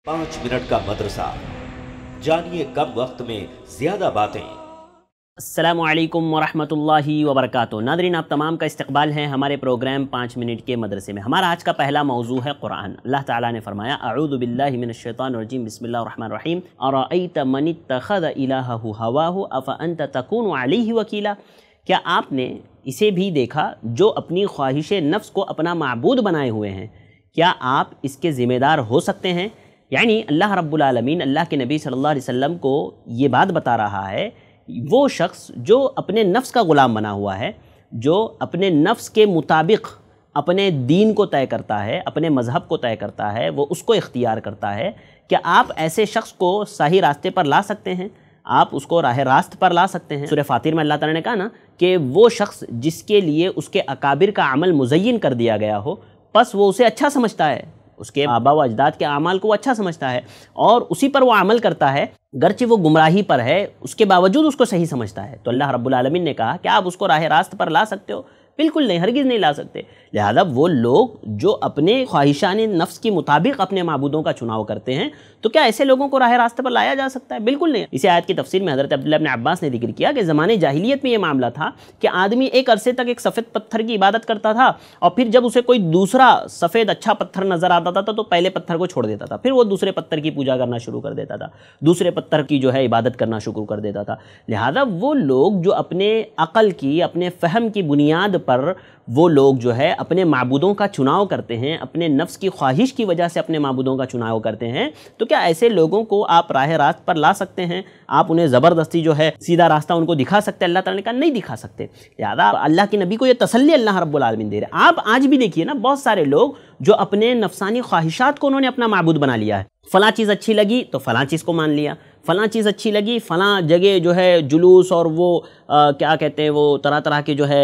5 minute का मदरसा, जानिए कम वक्त में ज्यादा बातें। अस्सलामु अलैकुम वरहमतुल्लाहि वबरकातुहू। नादरीन, आप तमाम का इस्तकबाल है हमारे प्रोग्राम 5 मिनट के मदरसे में। हमारा आज का पहला मौजू है कुरान। अल्लाह ताला ने फरमाया, अऊज़ु बिल्लाहि मिनश शैतानिर रजीम, बिस्मिल्लाहिर रहमानिर रहीम, अरअयत मन इत्तखज़ इलाहहु हवाहु अफ़अन्त तकूनु अलैहि वकीला। क्या आपने इसे भी देखा जो अपनी ख्वाहिश नफ्स को अपना माबूद बनाए हुए हैं, क्या आप इसके ज़िम्मेदार हो सकते हैं? यानी अल्लाह रब्बुल आलमीन अल्लाह के नबी सल्लल्लाहु अलैहि वसल्लम को ये बात बता रहा है, वो शख्स जो अपने नफ्स का ग़ुलाम बना हुआ है, जो अपने नफ्स के मुताबिक अपने दीन को तय करता है, अपने मज़हब को तय करता है, वो उसको इख्तियार करता है, क्या आप ऐसे शख्स को सही रास्ते पर ला सकते हैं? आप उसको राह रास्त पर ला सकते हैं? सूरह फातिर में अल्लाह ताला ने कहा ना कि वो शख्स जिसके लिए उसके अकाबिर का अमल मुज़य्यन कर दिया गया हो, बस वो उसे अच्छा समझता है, उसके आबा व अजदाद के अमाल को वो अच्छा समझता है और उसी पर वो अमल करता है, गर्चे वो गुमराही पर है उसके बावजूद उसको सही समझता है। तो अल्लाह रब्बुल आलमीन ने कहा कि आप उसको राह रास्त पर ला सकते हो? बिल्कुल नहीं, हरगिज़ नहीं ला सकते। लिहाजा वो लोग जो अपने ख्वाहिशान नफ्स के मुताबिक अपने माबूदों का चुनाव करते हैं, तो क्या ऐसे लोगों को राह रास्ते पर लाया जा सकता है? बिल्कुल नहीं। इसी आयत की तफसीर में हज़रत अब्दुल्लाह इब्न अब्बास ने जिक्र किया कि ज़माने जाहिलियत में ये मामला था कि आदमी एक अरसे तक एक सफ़ेद पत्थर की इबादत करता था और फिर जब उसे कोई दूसरा सफ़ेद अच्छा पत्थर नज़र आता था तो पहले पत्थर को छोड़ देता था, फिर वो दूसरे पत्थर की पूजा करना शुरू कर देता था, दूसरे पत्थर की जो है इबादत करना शुरू कर देता था। लिहाजा वो लोग जो अपने अक़ल की, अपने फ़हम की बुनियाद पर वो लोग जो है अपने माबूदों का चुनाव करते हैं, अपने नफ्स की ख्वाहिश की वजह से अपने माबूदों का चुनाव करते हैं, तो क्या ऐसे लोगों को आप राह रास्त पर ला सकते हैं? आप उन्हें ज़बरदस्ती जो है सीधा रास्ता उनको दिखा सकते हैं? अल्लाह ताला ने कहा नहीं दिखा सकते। यादा अल्लाह के नबी को ये तसल्ली अल्लाह रब्बुल आलमीन दे रहे हैं। आप आज भी देखिए ना, बहुत सारे लोग जो अपने नफसानी ख्वाहिशात को उन्होंने अपना माबूद बना लिया है। फ़लाँ चीज़ अच्छी लगी तो फ़लाँ चीज़ को मान लिया, फ़लाँ चीज़ अच्छी लगी, फ़लाँ जगह जो है जुलूस और वो क्या कहते हैं, वो तरह तरह के जो है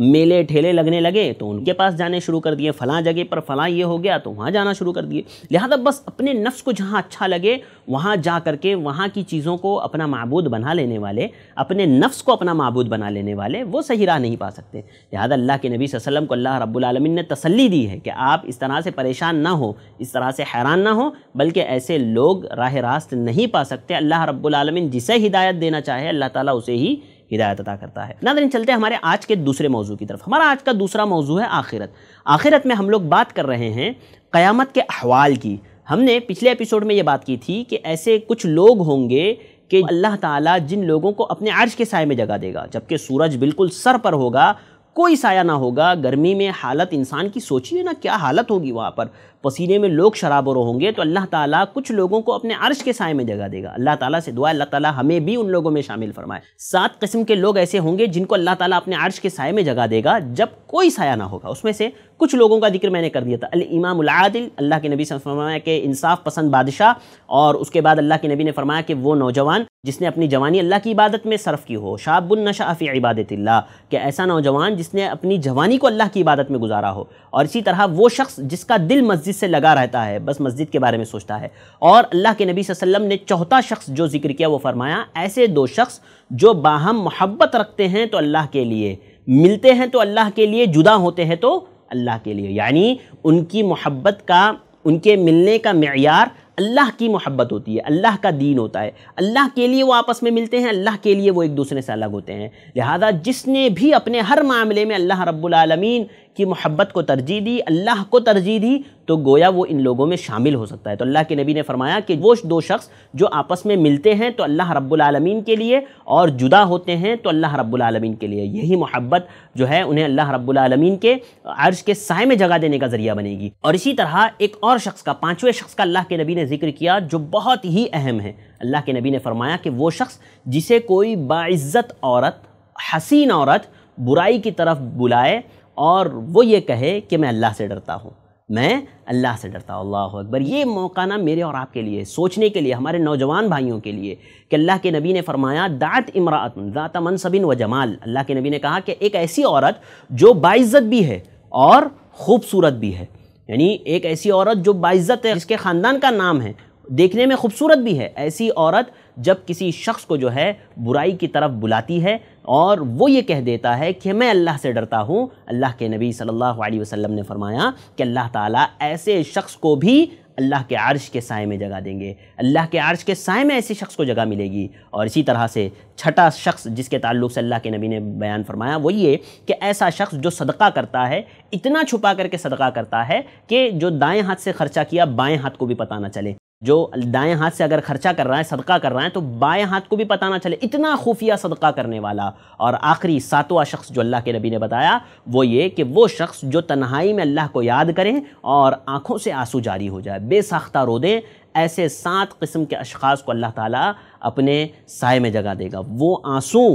मेले ठेले लगने लगे तो उनके पास जाने शुरू कर दिए, फ़लाँ जगह पर फ़लाँ ये हो गया तो वहाँ जाना शुरू कर दिए। लिहाजा बस अपने नफ्स को जहाँ अच्छा लगे वहाँ जा करके वहाँ की चीज़ों को अपना माबूद बना लेने वाले, अपने नफ्स को अपना माबूद बना लेने वाले, वो सही राह नहीं पा सकते। लिहाजा अल्लाह के नबी सल्लल्लाहु अलैहि वसल्लम को अल्लाह रब्बुल आलमीन ने तसल्ली दी है कि आप इस तरह से परेशान ना हो, इस तरह से हैरान ना हो, बल्कि ऐसे लोग राह रास्त नहीं पा सकते। अल्लाह रब्बुल आलमीन जिसे हिदायत देना चाहे अल्लाह ताला उसे ही हिदायत अता करता है। नाज़रीन, चलते हैं हमारे आज के दूसरे मौजू की तरफ। हमारा आज का दूसरा मौजू है आखिरत। आखिरत में हम लोग बात कर रहे हैं क़यामत के अहवाल की। हमने पिछले एपिसोड में ये बात की थी कि ऐसे कुछ लोग होंगे कि अल्लाह ताला जिन लोगों को अपने अर्श के साए में जगह देगा, जबकि सूरज बिल्कुल सर पर होगा, कोई साया ना होगा। गर्मी में हालत इंसान की सोचिए ना क्या हालत होगी वहाँ पर, पसीने में लोग शराबोर होंगे, तो अल्लाह ताला कुछ लोगों को अपने अर्श के साए में जगह देगा। अल्लाह ताला से दुआ, अल्लाह ताला हमें भी उन लोगों में शामिल फरमाए। 7 किस्म के लोग ऐसे होंगे जिनको अल्लाह ताला अपने अर्श के साए में जगह देगा जब कोई साया ना होगा। उसमें से कुछ लोगों का जिक्र मैंने कर दिया था। अल इमामुल आदिल, अल्लाह के नबी सल्लल्लाहु अलैहि वसल्लम ने फरमाया कि इंसाफ पसंद बादशाह, और उसके बाद अल्लाह के नबी ने फरमाया कि वो नौजवान जिसने अपनी जवानी अल्लाह की इबादत में सर्फ की हो, शाबुन नशअ फी इबादतिल्लाह, कि ऐसा नौजवान जिसने अपनी जवानी को अल्लाह की इबादत में गुजारा हो। और इसी तरह वो शख्स जिसका दिल मस्जिद से लगा रहता है, बस मस्जिद के बारे में सोचता है। और अल्लाह के नबी सल्लल्लाहु अलैहि वसल्लम ने चौथा शख्स जो जिक्र किया वो फरमाया, ऐसे 2 शख्स जो बाहम मोहब्बत रखते हैं तो अल्लाह के लिए, मिलते हैं तो अल्लाह के लिए, जुदा होते हैं तो अल्लाह के लिए। यानी उनकी मोहब्बत का, उनके मिलने का मेयार अल्लाह की मोहब्बत होती है, अल्लाह का दीन होता है। अल्लाह के लिए वो आपस में मिलते हैं, अल्लाह के लिए वो एक दूसरे से अलग होते हैं। लिहाजा जिसने भी अपने हर मामले में अल्लाह रब्बुल आलमीन की मोहब्बत को तरजीह दी, अल्लाह को तरजीह दी, तो गोया वो इन लोगों में शामिल हो सकता है। तो अल्लाह के नबी ने फरमाया कि वो 2 शख्स जो आपस में मिलते हैं तो अल्लाह रब्बुल आलमीन के लिए, और जुदा होते हैं तो अल्लाह रब्बुल आलमीन के लिए, यही मोहब्बत जो है उन्हें अल्लाह रब्बुल आलमीन के अर्श के साए में जगह देने का ज़रिया बनेगी। और इसी तरह एक और शख्स का, 5वें शख्स का अल्लाह के नबी ने जिक्र किया जो बहुत ही अहम है। अल्लाह के नबी ने फरमाया कि वो शख्स जिसे कोई बाइज़्ज़त औरत, हसीन औरत बुराई की तरफ बुलाए और वो ये कहे कि मैं अल्लाह से डरता हूँ, मैं अल्लाह से डरता हूँ। अल्लाहु अकबर। ये मौका ना मेरे और आपके लिए सोचने के लिए, हमारे नौजवान भाइयों के लिए, कि अल्लाह के नबी ने फरमाया, दात इमराअतुन ज़ात मनसबिन व जमाल। अल्लाह के नबी ने कहा कि एक ऐसी औरत जो बाइज़्ज़त भी है और ख़ूबसूरत भी है। यानी एक ऐसी औरत जो बाइज़्ज़त है, जिसके ख़ानदान का नाम है, देखने में खूबसूरत भी है, ऐसी औरत जब किसी शख्स को जो है बुराई की तरफ बुलाती है और वो ये कह देता है कि मैं अल्लाह से डरता हूँ, अल्लाह के नबी सल्लल्लाहु अलैहि वसल्लम ने फरमाया कि अल्लाह ताला ऐसे शख्स को भी اللہ کے عرش کے سائے میں جگہ دیں گے، اللہ کے عرش کے سائے میں ایسے شخص کو جگہ ملے گی۔ اور اسی طرح سے چھٹا شخص جس کے تعلق سے اللہ کے نبی نے بیان فرمایا وہ یہ کہ ایسا شخص جو صدقہ کرتا ہے، اتنا چھپا کر کے صدقہ کرتا ہے کہ جو دائیں ہاتھ سے خرچہ کیا بائیں ہاتھ کو بھی پتہ نہ چلے، جو دائیں ہاتھ سے اگر خرچہ کر رہا ہے، صدقہ کر رہا ہے، تو بائیں ہاتھ کو بھی پتہ نہ چلے، اتنا خفیہ صدقہ کرنے والا۔ اور آخری ساتواں شخص جو اللہ کے نبی نے بتایا وہ یہ کہ وہ شخص جو تنہائی میں اللہ کو یاد کرے اور آنکھوں سے آنسو جاری ہو جائے، بے ساختہ رو دیں، ایسے 7 قسم کے اشخاص کو اللہ تعالیٰ اپنے سائے میں جگہ دے گا۔ وہ آنسو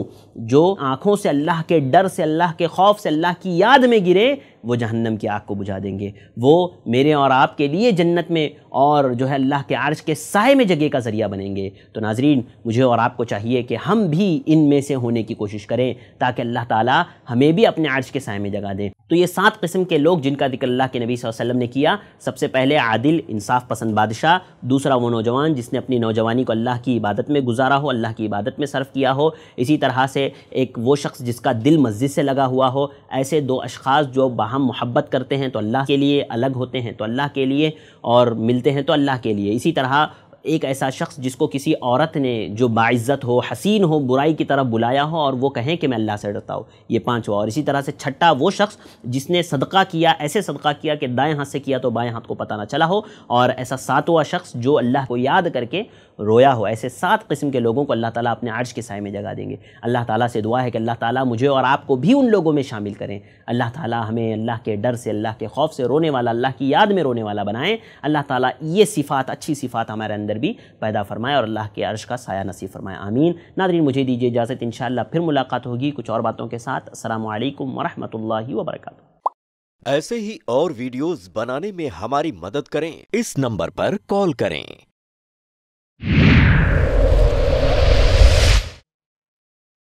جو آنکھوں سے اللہ کے ڈر سے، اللہ کے خوف سے، اللہ کی یاد میں گرے، وہ جہنم کی آگ کو بجھا دیں گے، وہ میرے اور آپ کے لیے جنت میں اور جو ہے اللہ کے عرش کے سائے میں جگہ کا ذریعہ بنیں گے۔ تو ناظرین، مجھے اور آپ کو چاہیے کہ ہم بھی ان میں سے ہونے کی کوشش کریں تاکہ اللہ تعالیٰ ہمیں بھی اپنے عرش کے سائے میں جگہ دیں۔ تو یہ 7 قسم کے لوگ جن کا ذکر اللہ کے نبی صلی اللہ علیہ وسلم نے کیا، سب سے پہلے عادل، انصاف پسند بادشاہ، دوسرا وہ نوجوان جس نے اپنی نوجوانی کو اللہ کی عبادت میں گزارا ہو، اللہ کی عبادت میں صرف کیا ہو، اسی طرح سے ایک وہ شخص جس کا دل مسجد سے لگا ہوا ہو۔ ایسے 2 اشخاص جو باہم محبت کرتے ہیں تو اللہ کے لیے، الگ ہوتے ہیں تو اللہ کے لیے، اور ملتے ہیں تو اللہ کے لیے۔ اسی طرح ایک ایسا شخص جس کو کسی عورت نے جو باعزت ہو، حسین ہو، برائی کی طرف بلایا ہو اور وہ کہیں کہ میں اللہ سے ڈرتا ہوں، یہ 5واں۔ اور اسی طرح سے چھٹا وہ شخص جس نے صدقہ کیا، ایسے صدقہ کیا کہ دائیں ہاتھ سے کیا تو بائیں ہاتھ کو پتہ نہ چلا ہو، اور ایسا 7واں شخص جو اللہ کو یاد کر کے رویا ہو۔ ایسے 7 قسم کے لوگوں کو اللہ تعالیٰ اپنے عرش کے سائے میں جگہ دیں گے۔ اللہ تعالیٰ سے دعا ہے کہ اللہ تعالیٰ مجھے اور آپ کو بھی ان لوگوں میں شامل کریں۔ اللہ تعالیٰ ہمیں اللہ کے ڈر سے، اللہ کے خوف سے رونے والا، اللہ کی یاد میں رونے والا بنائیں۔ اللہ تعالیٰ یہ صفات، اچھی صفات ہمارے اندر بھی پیدا فرمائے اور اللہ کے عرش کا سایہ نصیب فرمائے، آمین۔ ناظرین، مجھے دیجیے اجازت، انشاءاللہ پھر ملاقات ہوگی کچھ اور باتوں کے ساتھ۔ السلام علیکم ورحمۃ اللہ وبرکاتہ۔ ایسے ہی اور ویڈیوز بنانے میں ہماری مدد کریں، اس نمبر پر کال کریں۔